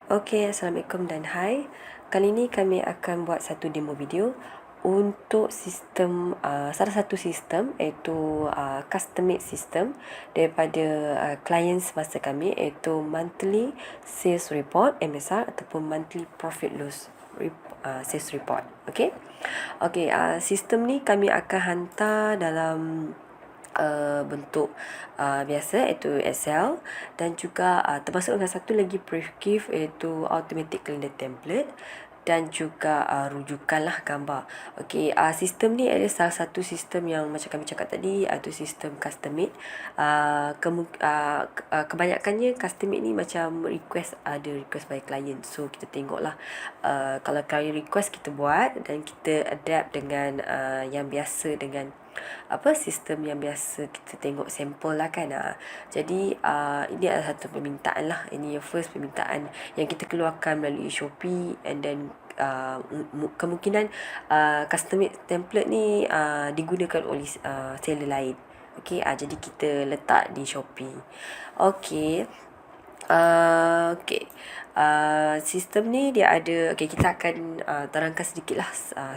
Assalamualaikum dan hai. Kali ini kami akan buat satu demo video untuk sistem salah satu sistem iaitu custom made system daripada klien semasa kami, iaitu monthly sales report MSR ataupun monthly profit loss sales report. Sistem ni kami akan hantar dalam bentuk biasa, iaitu Excel, dan juga termasuk dengan satu lagi brief iaitu automatic calendar template, dan juga rujukan lah gambar. Sistem ni adalah salah satu sistem yang macam kami cakap tadi, iaitu sistem custom made. Kebanyakannya custom made ni macam request by client, so kita tengok lah, kalau client request kita buat dan kita adapt dengan yang biasa, dengan sistem yang biasa kita tengok sampel lah kan. Jadi ini adalah satu permintaan lah. Ini yang first permintaan yang kita keluarkan melalui Shopee, and then kemungkinan custom made template ni digunakan oleh seller lain. Jadi kita letak di Shopee. Sistem ni dia ada, kita akan terangkan sedikitlah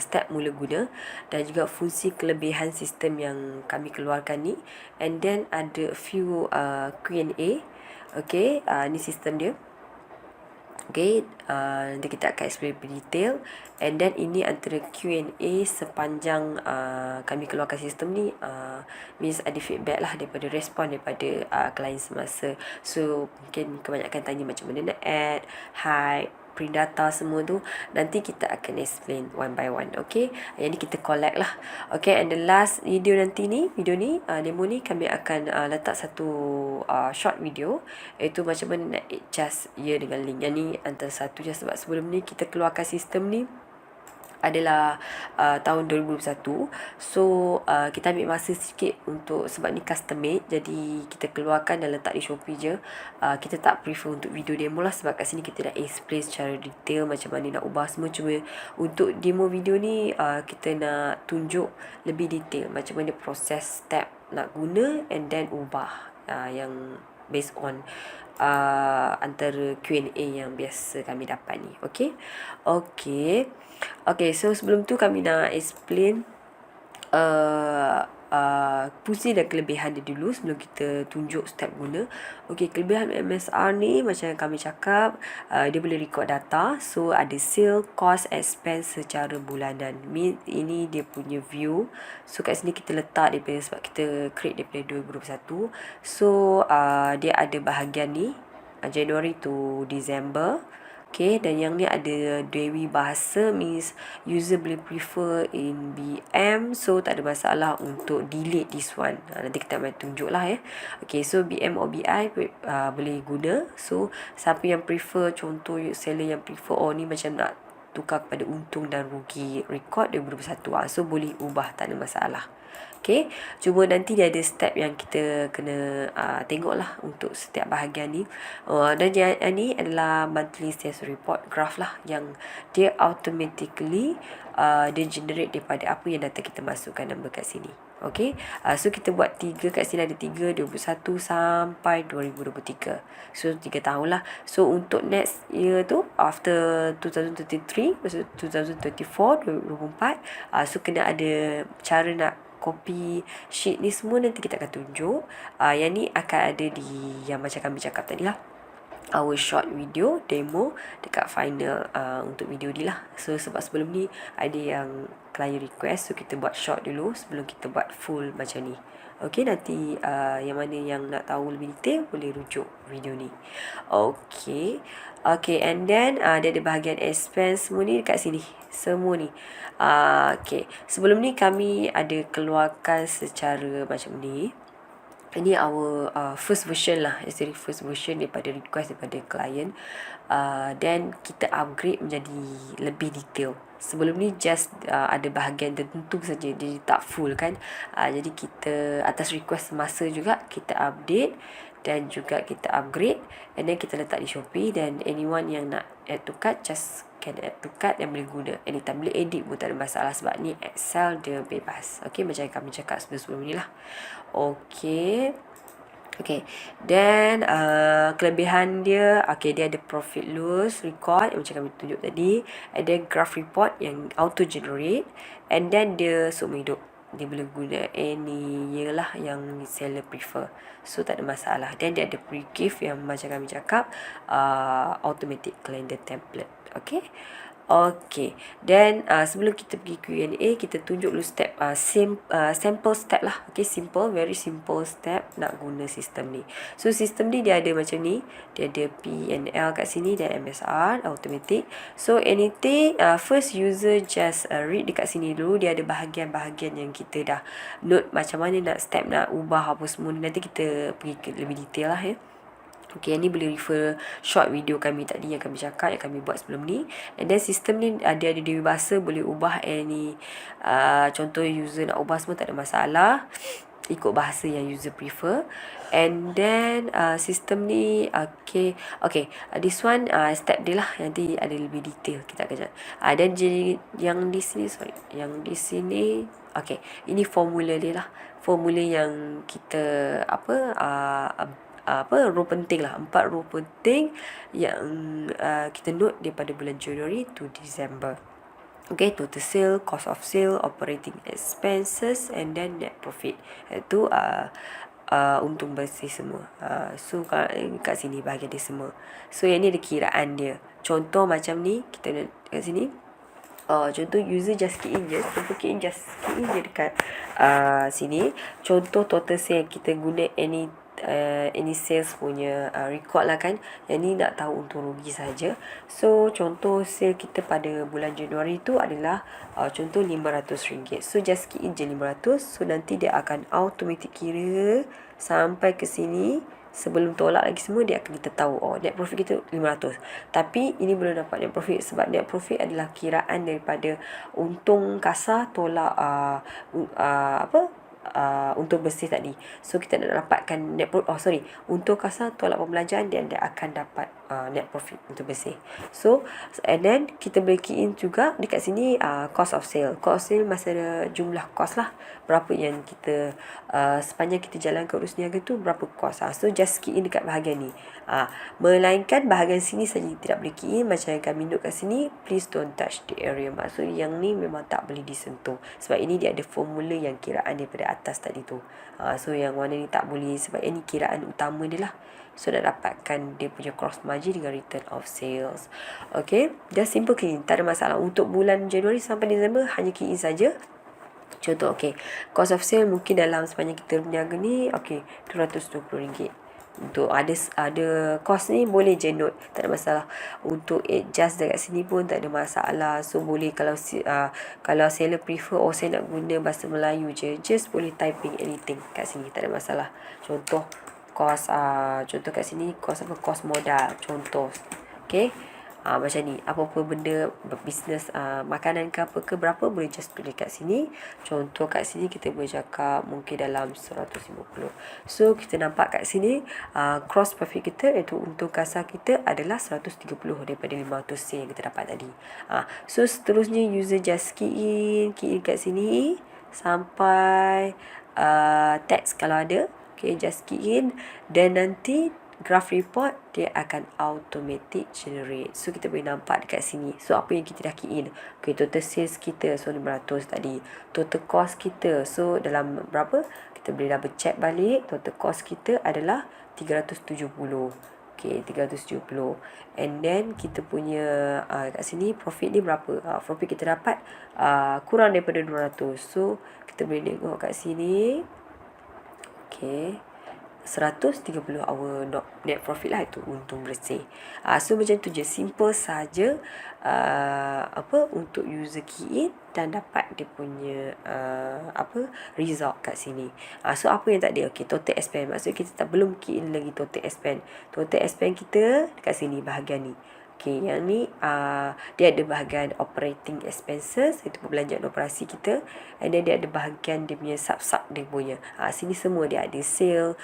step mula guna dan juga fungsi kelebihan sistem yang kami keluarkan ni, and then ada a few Q&A. Ni sistem dia. Nanti kita akan explain lebih detail, and then ini antara Q&A sepanjang kami keluarkan sistem ni. Means ada feedback lah, daripada respon daripada klien semasa. So mungkin kebanyakan tanya macam mana nak add, hide, print data, semua tu nanti kita akan explain one by one. Yang ni kita collect lah. And the last video ni demo ni kami akan letak satu short video, iaitu macam mana nak adjust dengan link. Yang ni antara satu je, sebab sebelum ni kita keluarkan sistem ni adalah tahun 2021. So kita ambil masa sikit untuk, sebab ni custom made, jadi kita keluarkan dan letak di Shopee je. Kita tak prefer untuk video demo lah, sebab kat sini kita dah explain secara detail macam mana nak ubah semua. Cuma untuk demo video ni kita nak tunjuk lebih detail macam mana proses step nak guna, and then ubah yang based on antara Q&A yang biasa kami dapat ni. So sebelum tu kami nak explain fungsi dan kelebihan dia dulu sebelum kita tunjuk step guna. Kelebihan MSR ni macam yang kami cakap, dia boleh record data. So ada sale, cost, expense secara bulanan. Ini dia punya view. So kat sini kita letak daripada, sebab kita create daripada 2021. So dia ada bahagian ni, January to December. Dan yang ni ada Dewi Bahasa, means user boleh prefer in BM, so tak ada masalah untuk delete this one. Nanti kita akan tunjuk lah so BM or BI boleh guna. So siapa yang prefer, contoh seller yang prefer ni macam nak tukar kepada untung dan rugi record 2021, so boleh ubah, tak ada masalah. Cuma nanti dia ada step yang kita kena tengok lah untuk setiap bahagian ni. Dan yang ni adalah monthly sales report graph lah, yang dia automatically dia generate daripada apa yang data kita masukkan number kat sini. So kita buat 3 kat sini, ada 3, 21 sampai 2023. So 3 tahun lah. So untuk next year tu, after 2023, maksud 2024, 2024, so kena ada cara nak copy sheet ni semua, nanti kita akan tunjuk. Yang ni akan ada di yang macam kami cakap tadi lah, our short video demo dekat final untuk video ni lah. So sebab sebelum ni ada yang client request, so kita buat short dulu sebelum kita buat full macam ni. Nanti yang mana yang nak tahu lebih detail boleh rujuk video ni. And then dia ada bahagian expense semua ni dekat sini, semua ni. Sebelum ni kami ada keluarkan secara macam ni. Ini our first version lah, actually first version daripada request daripada client. Then kita upgrade menjadi lebih detail. Sebelum ni just ada bahagian tertentu saja, jadi tak full kan. Jadi kita atas request semasa juga kita update dan juga kita upgrade, and then kita letak di Shopee, dan anyone yang nak add to cart just can add to cart dan boleh guna anytime. Boleh edit pun tak ada masalah, sebab ni Excel dia bebas. Macam yang kami cakap sebelum ni lah. Okay, then kelebihan dia, okay, dia ada profit loss record yang macam kami tunjuk tadi, ada graph report yang auto generate, and then dia seumur hidup. Dia boleh guna any year lah yang seller prefer, so tak ada masalah. Then dia ada pre-gift yang macam kami cakap, automatic calendar template. Okay. Okay, then sebelum kita pergi Q&A, kita tunjuk dulu step, sample step lah. Okay, simple, very simple step nak guna sistem ni. So sistem ni dia ada macam ni, dia ada P&L kat sini dan MSR automatic. So anything, first user just read dekat sini dulu. Dia ada bahagian-bahagian yang kita dah note macam mana nak step nak ubah apa semua. Nanti kita pergi ke lebih detail lah ya. Okay, ni boleh refer short video kami tadi yang kami cakap, yang kami buat sebelum ni. And then sistem ni ada dewi bahasa, boleh ubah any, contoh user nak ubah semua tak ada masalah, ikut bahasa yang user prefer. And then sistem ni, okay, this one step dia lah, nanti ada lebih detail kita akan cakap. Dan jadi yang di sini, okay, ini formula dia lah, formula yang kita row penting lah, 4 row penting yang kita note daripada bulan January to December. Okay, total sale, cost of sale, operating expenses, and then net profit. Itu untung bersih semua. So kat sini bahagian dia semua. So yang ni ada kiraan dia. Contoh macam ni, kita note kat sini. Contoh user just key in je, dekat sini. Contoh total sale, kita guna any sales punya record lah kan. Yang ni nak tahu untung rugi saja. So contoh sale kita pada bulan Januari tu adalah contoh RM500. So just key in je 500. So nanti dia akan automatic kira sampai ke sini. Sebelum tolak lagi semua, dia akan kita tahu net profit kita 500. Tapi ini belum dapat net profit, sebab net profit adalah kiraan daripada untung kasar tolak untung bersih tadi. So kita nak dapatkan net profit, untung kasar tolak pembelanjaan, dan dia akan dapat net profit untung bersih. So and then kita boleh key in juga dekat sini cost of sale. Cost of sale masa ada jumlah cost lah, berapa yang kita sepanjang kita jalan ke urus niaga tu, berapa cost. So just key in dekat bahagian ni. Melainkan bahagian sini saja tidak boleh key in. Macam yang kami note kat sini, please don't touch the area. Maksud yang ni memang tak boleh disentuh, sebab ini dia ada formula yang kiraan daripada atas tadi tu. So yang warna ni tak boleh, sebab ini kiraan utama dia lah. So nak dapatkan dia punya cross margin dengan return of sales. Okay, just simple key in, tak ada masalah. Untuk bulan Januari sampai Disember hanya key in saja. Contoh, okay, cost of sale mungkin dalam sepanjang kita berniaga ni, okay, RM220. Untuk ada cost ni boleh je note, tak ada masalah. Untuk adjust dekat sini pun tak ada masalah. So boleh, kalau seller prefer saya nak guna bahasa Melayu je, just boleh typing anything kat sini, tak ada masalah. Contoh cost, contoh kat sini cost modal, contoh. Okay, macam ni, apa-apa benda bisnes, makanan ke apa ke berapa, boleh just tulis kat sini. Contoh kat sini kita boleh cakap mungkin dalam 150. So kita nampak kat sini cross profit kita, iaitu untung kasar kita adalah 130 daripada 500 yang kita dapat tadi. So seterusnya user just key in kat sini sampai text kalau ada. Okay, just key in, dan nanti graph report dia akan automatic generate. So kita boleh nampak dekat sini. So apa yang kita dah key in, okay, total sales kita, so 500 tadi. Total cost kita, so dalam berapa, kita boleh double check balik. Total cost kita adalah 370. Okay, 370. And then kita punya kat sini profit ni berapa, profit kita dapat kurang daripada 200. So kita boleh tengok kat sini. Okay, 130 our net profit lah, itu untung bersih. So macam tu je, simple saja untuk user key in dan dapat dia punya result kat sini. So apa yang tak ada, okay, total expense, maksud kita belum key in lagi total expense. Total expense kita dekat sini bahagian ni. Okay, yang ni dia ada bahagian operating expenses, itu perbelanjaan operasi kita. And then dia ada bahagian dia punya sub dia punya. Sini semua dia ada sale,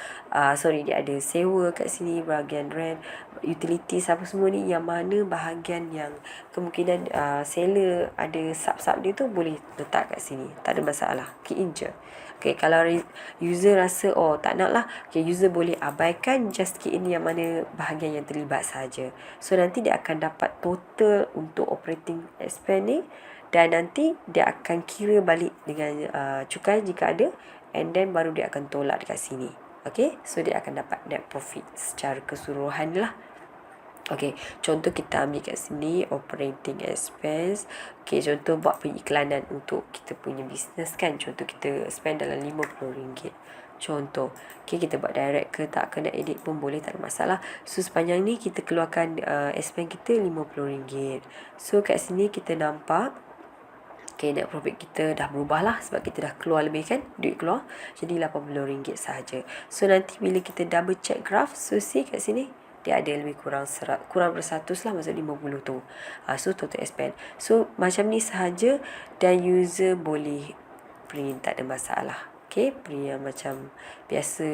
dia ada sewa kat sini, bahagian rent, utilities, apa semua ni, yang mana bahagian yang kemungkinan seller ada sub dia tu boleh letak kat sini, tak ada masalah, key in je. Okay, kalau user rasa tak nak lah, okay, user boleh abaikan, just key in yang mana bahagian yang terlibat saja. So nanti dia akan dapat total untuk operating expense ni, dan nanti dia akan kira balik dengan cukai jika ada, and then baru dia akan tolak dekat sini. Okay, so dia akan dapat net profit secara keseluruhan lah. Okay, contoh kita ambil kat sini operating expense. Okay, contoh buat periklanan untuk kita punya business kan. Contoh kita spend dalam RM50. Contoh, okay, kita buat direct ke tak kena edit pun boleh, tak ada masalah. So sepanjang ni kita keluarkan expense kita RM50. So kat sini kita nampak, okay, net profit kita dah berubah lah sebab kita dah keluar lebih kan, duit keluar. Jadi RM80 sahaja. So nanti bila kita double check graph, so see kat sini dia ada lebih kurang beratus lah, maksud 50 tu. So total expense. So macam ni sahaja, dan user boleh print, tak ada masalah. Okay, print yang macam biasa.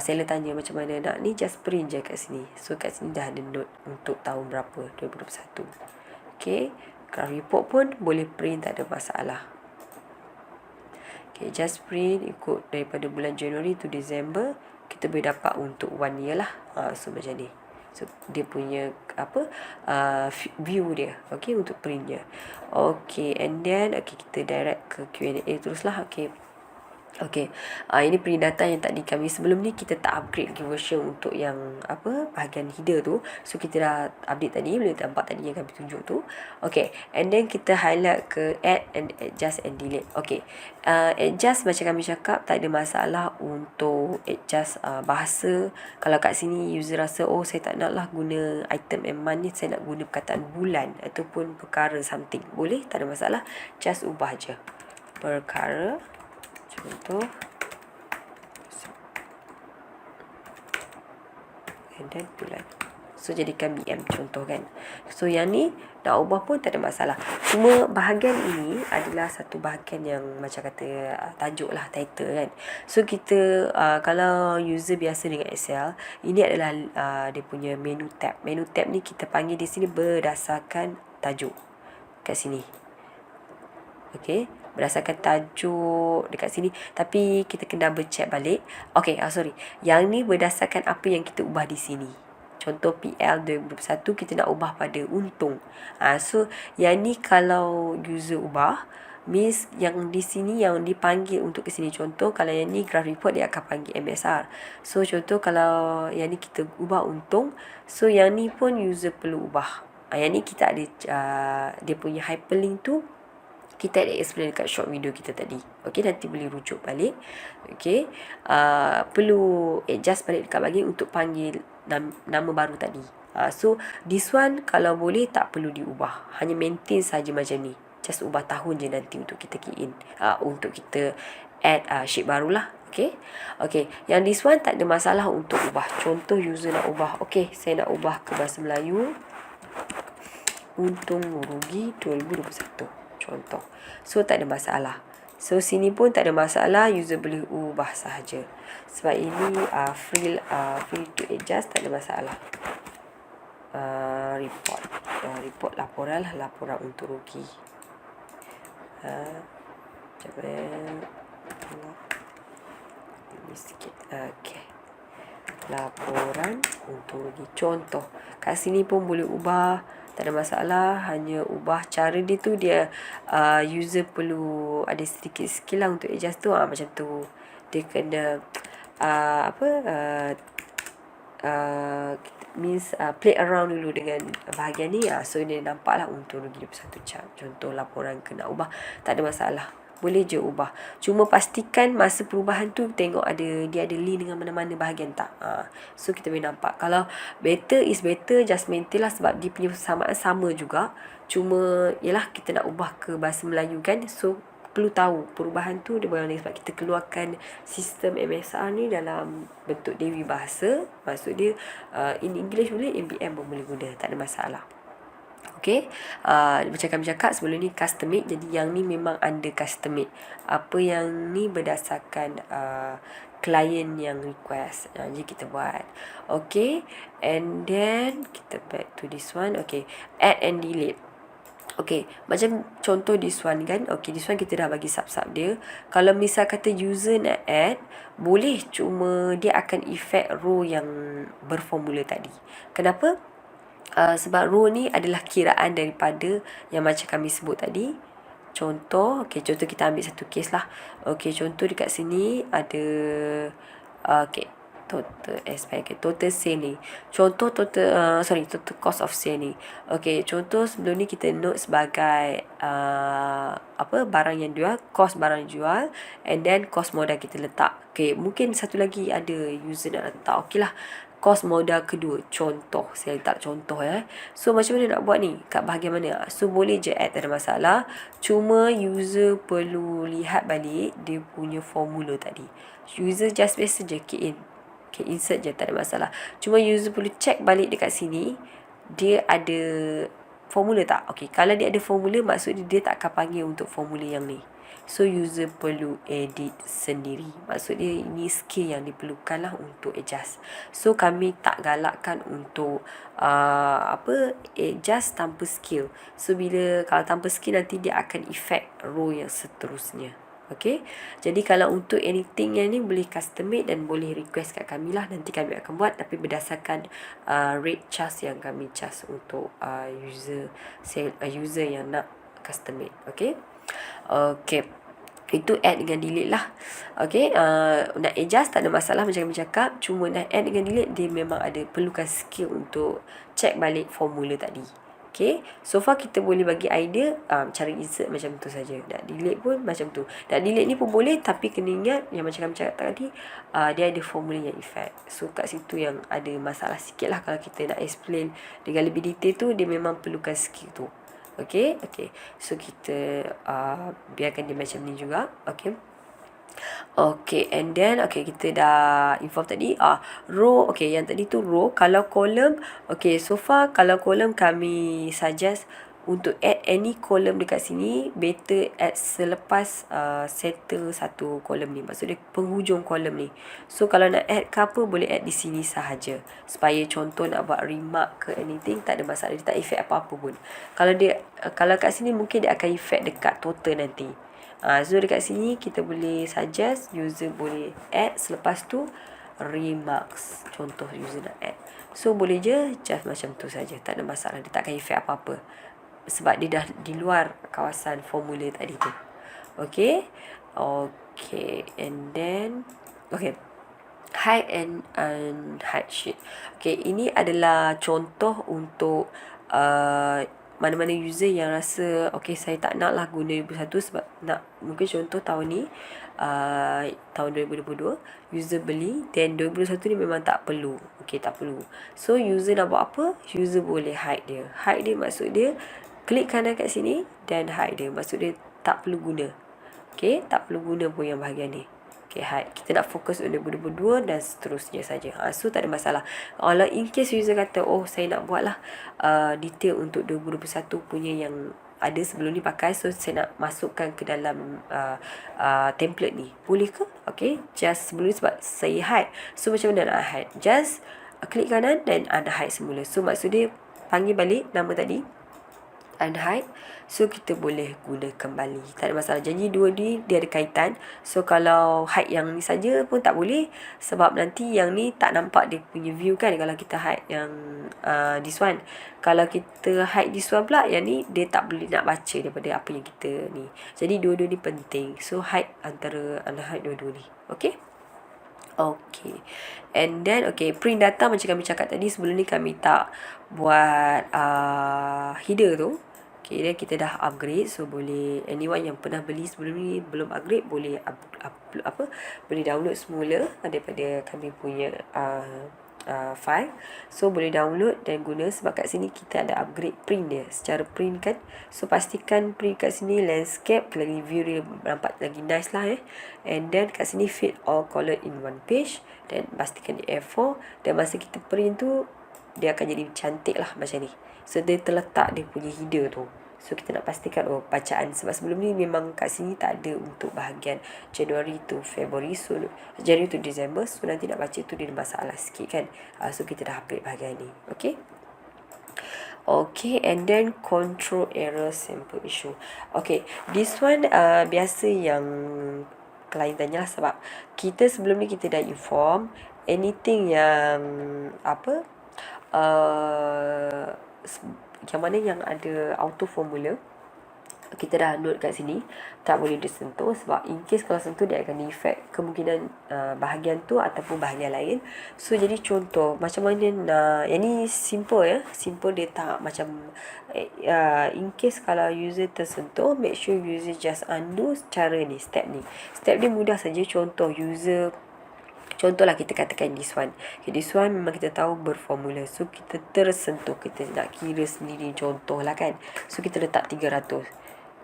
Seller tanya macam mana nak ni, just print je kat sini. So kat sini dah ada note untuk tahun berapa, 2021. Okay, graph report pun boleh print, tak ada masalah. Okay, just print ikut daripada bulan Januari to December, kita boleh dapat untuk 1 year lah. So macam ni. So dia punya view dia, okay, untuk print dia. Okay, and then kita direct ke Q&A teruslah. Okay, ini print data yang tadi kami sebelum ni kita tak upgrade ke version untuk yang bahagian header tu. So kita dah update tadi, boleh nampak tadi yang kami tunjuk tu. Okay, and then kita highlight ke add and adjust and delete. Okay, adjust macam kami cakap, tak ada masalah untuk adjust bahasa. Kalau kat sini user rasa saya tak nak lah guna item and month ni, saya nak guna perkataan bulan ataupun perkara something, boleh, tak ada masalah. Just ubah je perkara, contoh, and then bulan. So jadikan BM contoh kan. So yang ni nak ubah pun tak ada masalah. Cuma bahagian ini adalah satu bahagian yang macam kata tajuk lah, title kan. So kita kalau user biasa dengan Excel, ini adalah dia punya menu tab. Menu tab ni kita panggil di sini berdasarkan tajuk kat sini. Okay, berdasarkan tajuk dekat sini. Tapi kita kena double check balik. Okay, sorry. Yang ni berdasarkan apa yang kita ubah di sini. Contoh PL 2021 kita nak ubah pada untung. So yang ni kalau user ubah, means yang di sini yang dipanggil untuk ke sini. Contoh kalau yang ni graph report, dia akan panggil MSR. So contoh kalau yang ni kita ubah untung, so yang ni pun user perlu ubah. Yang ni kita ada dia punya hyperlink tu, kita ada explain dekat short video kita tadi. Okay, nanti boleh rujuk balik. Okay, perlu adjust balik dekat bahagian untuk panggil nama baru tadi. So this one kalau boleh tak perlu diubah, hanya maintain saja macam ni. Just ubah tahun je nanti untuk kita key in, untuk kita add sheet barulah. Okay, yang this one tak ada masalah untuk ubah. Contoh user nak ubah, okay, saya nak ubah ke bahasa Melayu, untung rugi 2021 contoh. So tak ada masalah. So sini pun tak ada masalah, user boleh ubah sahaja. Sebab ini free to adjust, tak ada masalah. Report laporan lah, laporan untuk rugi. Ini sikit. Okay, laporan untuk rugi contoh. Kat sini pun boleh ubah, tak ada masalah. Hanya ubah cara dia tu, dia user perlu ada sedikit skill lah untuk adjust tu. Macam tu dia kena play around dulu dengan bahagian ni. So dia nampak lah untuk rugi 21 jam. Contoh laporan kena ubah, tak ada masalah, boleh je ubah. Cuma pastikan masa perubahan tu tengok dia ada link dengan mana-mana bahagian tak. So kita boleh nampak. Kalau better is better, just maintain lah, sebab dia punya persamaan sama juga. Cuma yalah, kita nak ubah ke bahasa Melayu kan. So perlu tahu perubahan tu dia boleh, sebab kita keluarkan sistem MSR ni dalam bentuk Dewi Bahasa. Maksud dia in English boleh, in BM pun boleh guna, tak ada masalah. Okay, macam kami cakap sebelum ni custom made, jadi yang ni memang under custom made. Apa yang ni berdasarkan klien yang request, jadi kita buat. Okay, and then kita back to this one. Okay, add and delete. Okay, macam contoh this one kan. Okay, this one kita dah bagi sub-sub dia. Kalau misal kata user nak add, boleh, cuma dia akan effect row yang berformula tadi. Kenapa? Sebab row ni adalah kiraan daripada yang macam kami sebut tadi. Contoh, okay, contoh kita ambil satu case lah. Okay, contoh dekat sini ada, okay, total expense, total sale ni. Contoh total cost of sale ni. Okay, contoh sebelum ni kita note sebagai barang yang jual, cost barang jual, and then cost modal kita letak. Okay, mungkin satu lagi ada user nak letak. Okay lah, kos modal kedua. Contoh, saya letak contoh So macam mana nak buat ni? Kat bahagian mana? So boleh je add, tak ada masalah. Cuma user perlu lihat balik dia punya formula tadi. User just biasa je key in. Okay, insert je, tak ada masalah. Cuma user perlu check balik dekat sini, dia ada formula tak? Okay, kalau dia ada formula, maksudnya dia tak akan panggil untuk formula yang ni. So user perlu edit sendiri. Maksudnya ini skill yang diperlukan lah untuk adjust. So kami tak galakkan untuk adjust tanpa skill. So kalau tanpa skill, nanti dia akan effect row yang seterusnya. Okay, jadi kalau untuk anything yang ni boleh custom made dan boleh request kat kami lah. Nanti kami akan buat, tapi berdasarkan rate charge yang kami charge untuk user yang nak custom made. Okay, itu add dengan delete lah. Okay, nak adjust tak ada masalah macam kami cakap. Cuma nak add dengan delete, dia memang ada perlukan skill untuk check balik formula tadi. Okay, so far kita boleh bagi idea cara insert macam tu saja. Nak delete pun macam tu. Nak delete ni pun boleh, tapi kena ingat yang macam kami cakap tadi, dia ada formula yang effect. So kat situ yang ada masalah sikit lah. Kalau kita nak explain dengan lebih detail tu, dia memang perlukan skill tu. Okay. So kita biarkan dia macam ni juga. Okay, and then kita dah inform tadi row. Okay, yang tadi tu row. Kalau column, okay, so far kalau column kami suggest untuk add any column dekat sini, better add selepas settle satu column ni. Maksudnya penghujung column ni. So kalau nak add ke apa, boleh add di sini sahaja. Supaya contoh nak buat remark ke anything, tak ada masalah. Dia tak effect apa-apa pun. Kalau kat sini mungkin dia akan effect dekat total nanti. So dekat sini kita boleh suggest user boleh add, selepas tu remarks. Contoh user nak add. So boleh je just macam tu saja, tak ada masalah. Dia tak akan effect apa-apa sebab dia dah di luar kawasan formula tadi tu. Okay, and then hide and unhide sheet. Okay, ini adalah contoh untuk mana-mana user yang rasa saya tak nak lah guna 2021 sebab nak, mungkin contoh tahun ni tahun 2022 user beli, then 2021 ni memang tak perlu. Tak perlu. So user nak buat apa? User boleh hide dia. Hide dia maksud dia klik kanan kat sini dan hide dia. Maksud dia tak perlu guna. Tak perlu guna pun yang bahagian ni. Hide. Kita nak fokus untuk 2022 dan seterusnya saja. So tak ada masalah. Kalau in case user kata, saya nak buat lah detail untuk 2021 punya yang ada sebelum ni pakai, so saya nak masukkan ke dalam template ni, boleh ke? Just sebelum ni sebab saya hide. So macam mana nak hide? Just klik kanan dan unhide semula. So maksud dia panggil balik nama tadi, unhide. So kita boleh guna kembali, tak ada masalah. Janji dua ni dia ada kaitan. So kalau hide yang ni saja pun tak boleh, sebab nanti yang ni tak nampak dia punya view kan. Kalau kita hide yang this one, kalau kita hide this one pula, yang ni dia tak boleh nak baca daripada apa yang kita ni. Jadi dua-dua ni penting. So hide antara unhide dua-dua ni. And then print data macam kami cakap tadi. Sebelum ni kami tak buat header tu. Dan kita dah upgrade. So boleh, anyone yang pernah beli sebelum ni belum upgrade, boleh boleh download semula daripada kami punya file. So boleh download dan guna, sebab kat sini kita ada upgrade print dia, secara print kan. So pastikan print kat sini landscape, lagi view dia nampak lagi nice lah And then kat sini fit all color in one page, dan pastikan di A4. Dan masa kita print tu, dia akan jadi cantik lah macam ni. So dia terletak dia punya header tu. So kita nak pastikan bacaan, sebab sebelum ni memang kat sini tak ada untuk bahagian January to February, so January to December. So nanti nak baca tu dia ada masalah sikit kan. So kita dah upgrade bahagian ni. Okay, and then control error sample issue. Okay, this one biasa yang klien tanya lah, sebab kita sebelum ni kita dah inform anything yang apa yang mana yang ada auto formula, kita dah note kat sini tak boleh disentuh, sebab in case kalau sentuh dia akan effect kemungkinan bahagian tu ataupun bahagian lain. So jadi contoh macam mana nak, yang ni simple ya, simple dia tak macam in case kalau user tersentuh, make sure user just undo cara ni, step dia mudah saja. Contohlah kita katakan this one. Okay, this one memang kita tahu berformula. So kita tersentuh, kita nak kira sendiri contoh lah kan. So kita letak 300.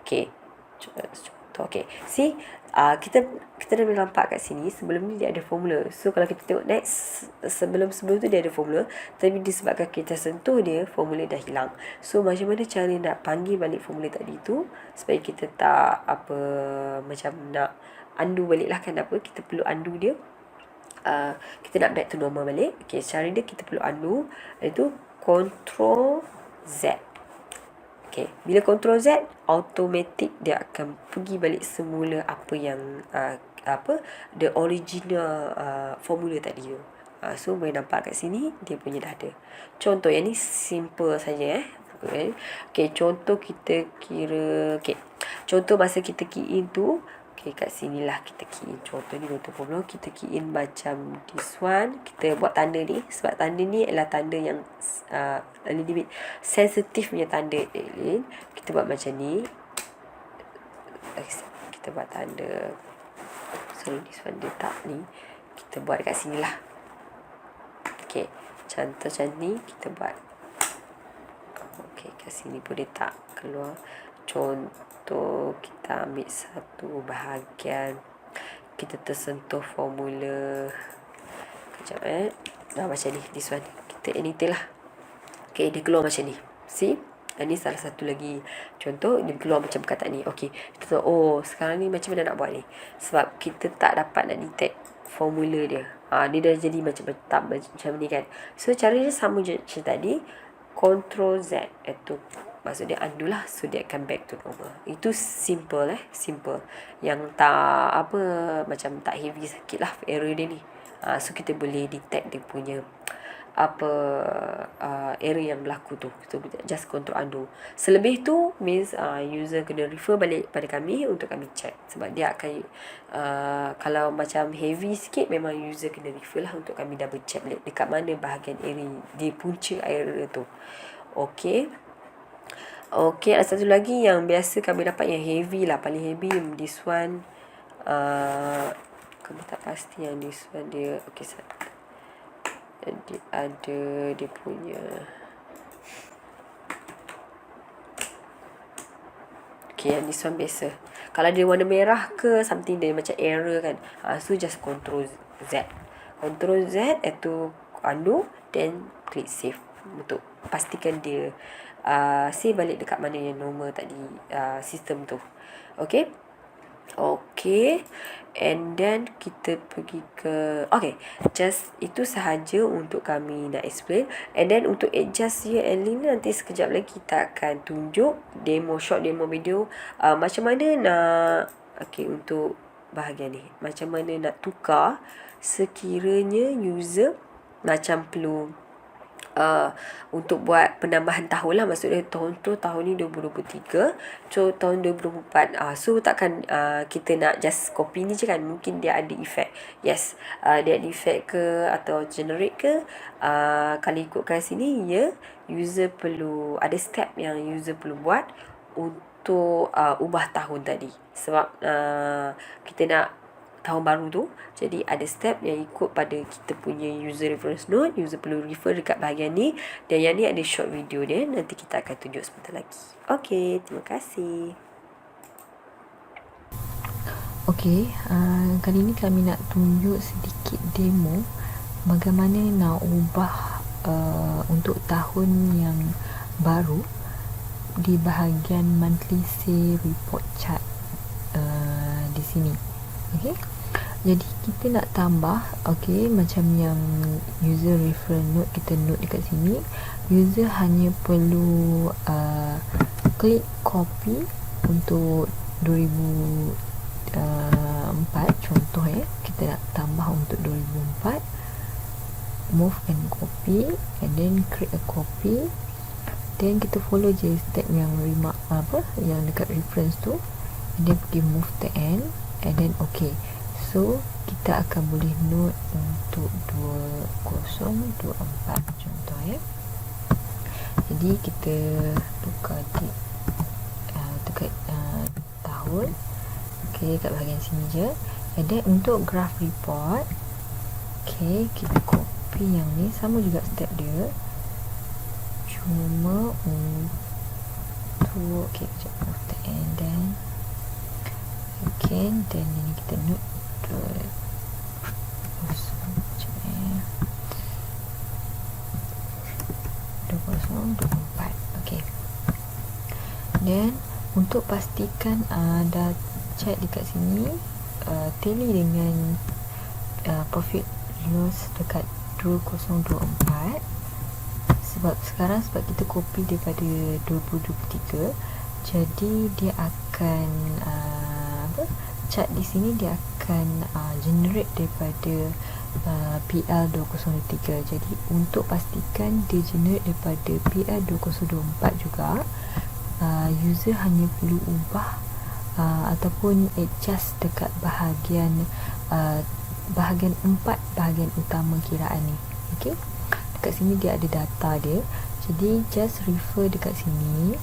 Okay, contoh. Okay, see, kita dah nampak kat sini sebelum ni dia ada formula. So kalau kita tengok next, sebelum tu dia ada formula, tapi disebabkan kita sentuh dia, formula dah hilang. So macam mana cara nak panggil balik formula tadi tu supaya kita tak macam nak undo balik lah kan, kita perlu undo dia. Kita nak back to normal balik. Okay, cara dia kita perlu undo, iaitu Ctrl Z. Okay, bila Ctrl Z, automatic dia akan pergi balik semula apa yang the original formula tadi tu. So boleh nampak kat sini dia punya dah ada. Contoh yang ni simple saja Okay, contoh kita kira, contoh masa kita key in tu, kat sini lah kita key in. Contoh ni contoh formula, kita key in macam this one. Kita buat tanda ni, sebab tanda ni adalah tanda yang a little bit sensitif punya tanda. Kita buat macam ni. Kita buat tanda, sorry, this one dia tak ni, kita buat dekat sini lah. Okay, contoh macam ni kita buat. Okay, kat sini pun dia tak keluar. Contoh kita ambil satu bahagian, kita tersentuh formula. Kejap macam ni, this one kita editor lah. Okay, dia keluar macam ni. See, ini salah satu lagi contoh, dia keluar macam perkataan ni. Okay, kita tahu sekarang ni macam mana nak buat ni, sebab kita tak dapat nak detect formula dia. Dia dah jadi macam ni kan. So cara dia sama je macam tadi, Ctrl Z, itu maksud dia undo lah. So dia akan back to normal. Itu simple simple, yang tak macam tak heavy sikit lah error dia ni. So kita boleh detect dia punya error yang berlaku tu. So just Ctrl undo. Selebih tu means user kena refer balik pada kami untuk kami check, sebab dia akan kalau macam heavy sikit, memang user kena refer lah untuk kami double check balik dekat mana bahagian error, di punca error tu. Okay, ada satu lagi yang biasa kami dapat yang heavy lah, paling heavy this one. Kami tak pasti yang this one dia. Okay, dia ada dia punya. Okay, yang this one biasa. Kalau dia warna merah ke something, dia macam error kan. So just Ctrl Z. Ctrl Z itu undo, then click save untuk pastikan dia save balik dekat mana yang normal tadi sistem tu. Okay, and then kita pergi ke just itu sahaja untuk kami nak explain. And then untuk adjust here and link, nanti sekejap lagi kita akan tunjuk short demo video macam mana nak untuk bahagian ni, macam mana nak tukar sekiranya user macam perlu untuk buat penambahan tahun lah. Maksudnya tahun tu, tahun ni 2023, so tahun 2024. So takkan kita nak just copy ni je kan, mungkin dia ada effect. Yes, dia ada effect ke atau generate ke, kalau ikutkan sini ya, user perlu ada step yang user perlu buat untuk ubah tahun tadi. Sebab kita nak tahun baru tu, jadi ada step yang ikut pada kita punya user reference note. User perlu refer dekat bahagian ni, dan yang ni ada short video dia, nanti kita akan tunjuk sebentar lagi. Okay, terima kasih. Okay, kali ni kami nak tunjuk sedikit demo bagaimana nak ubah untuk tahun yang baru di bahagian monthly sale report chart di sini. Okay, Jadi kita nak tambah, okey, macam yang user reference note, kita note dekat sini. User hanya perlu klik copy untuk 2004 contoh kita nak tambah untuk 2004. Move and copy, and then create a copy. Then kita follow je step yang remark yang dekat reference tu, and then pergi move the end, and then okay. So kita akan boleh note untuk 2024 contoh Jadi kita tukar tahun, okay, kat bahagian sini je. And then untuk graph report, okay, kita copy yang ni, sama juga step dia, cuma untuk okay, kejap, move the end, then again, then ini kita note 2024. Okay. Then untuk pastikan dah check dekat sini, tally dengan profit loss dekat 2024. Sebab kita copy daripada 2023, jadi dia akan chart di sini dia akan generate daripada PL 2023. Jadi untuk pastikan dia generate daripada PL 2024 juga, user hanya perlu ubah ataupun adjust dekat bahagian 4, bahagian utama kiraan ni. Okey, dekat sini dia ada data dia, jadi just refer dekat sini.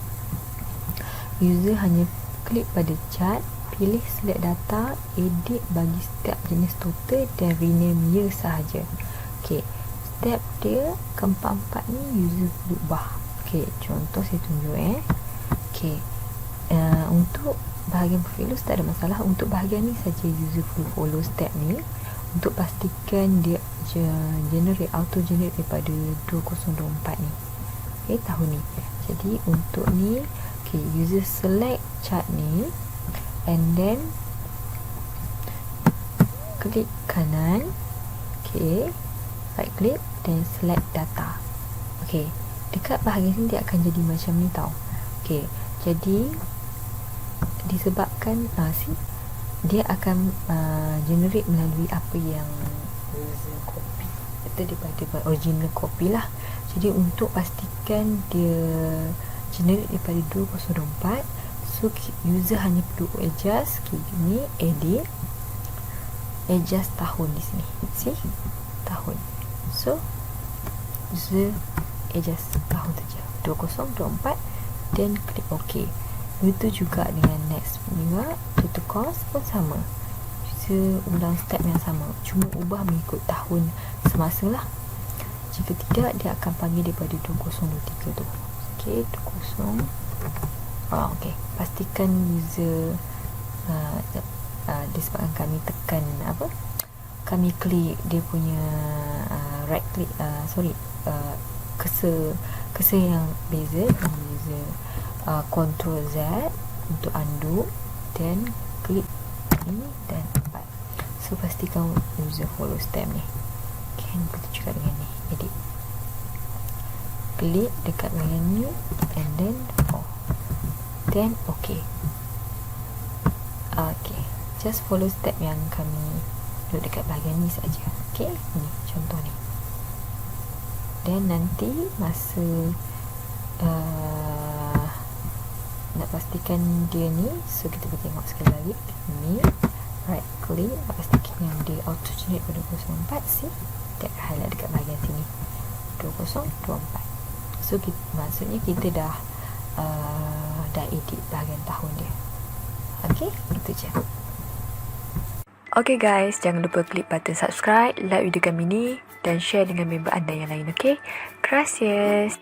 User hanya klik pada chart, pilih select data, edit bagi setiap jenis total dan rename year sahaja. Okey, step dia keempat-empat ni user perlu ubah. Okey, contoh saya tunjuk Okey, untuk bahagian profit loss tak ada masalah. Untuk bahagian ni saja user perlu follow step ni untuk pastikan dia auto generate daripada 2024 ni. Okey, tahun ni. Jadi untuk ni, okey, user select chart ni, and then klik kanan, okay, right click, then select data. Okay, dekat bahagian sini dia akan jadi macam ni tau. Okay, jadi disebabkan dia akan generate melalui apa yang user copy, atau daripada original copy lah. Jadi untuk pastikan dia generate daripada 2024, so user hanya perlu adjust ni, edit, adjust tahun di sini, see, tahun. So user adjust tahun saja 2024, then klik OK. Begitu juga dengan next juga, total cost pun sama, user ulang step yang sama, cuma ubah mengikut tahun semasa lah. Jika tidak, dia akan panggil daripada 2023 tu. Okay, 20. Okay, pastikan user disebabkan kami tekan kami klik dia punya right click, cursor yang beza, user Ctrl Z untuk undo, then klik ini dan 4. So pastikan user follow step ni. Okay, begitu juga dengan ni, edit, klik dekat bahagian ni, and then then okay. Okay, just follow step yang kami duduk dekat bahagian ni saja. Okay, ni contoh ni. Dan nanti masa nak pastikan dia ni, so kita boleh tengok sekali lagi ni, right click, pastikan yang dia auto generate pada 2024. See, dia highlight dekat bahagian sini 2024. So maksudnya kita dah edit bahagian tahun dia. Okay, itu je. Okay guys, jangan lupa klik button subscribe, like video kami ni, dan share dengan member anda yang lain. Okay, gracias.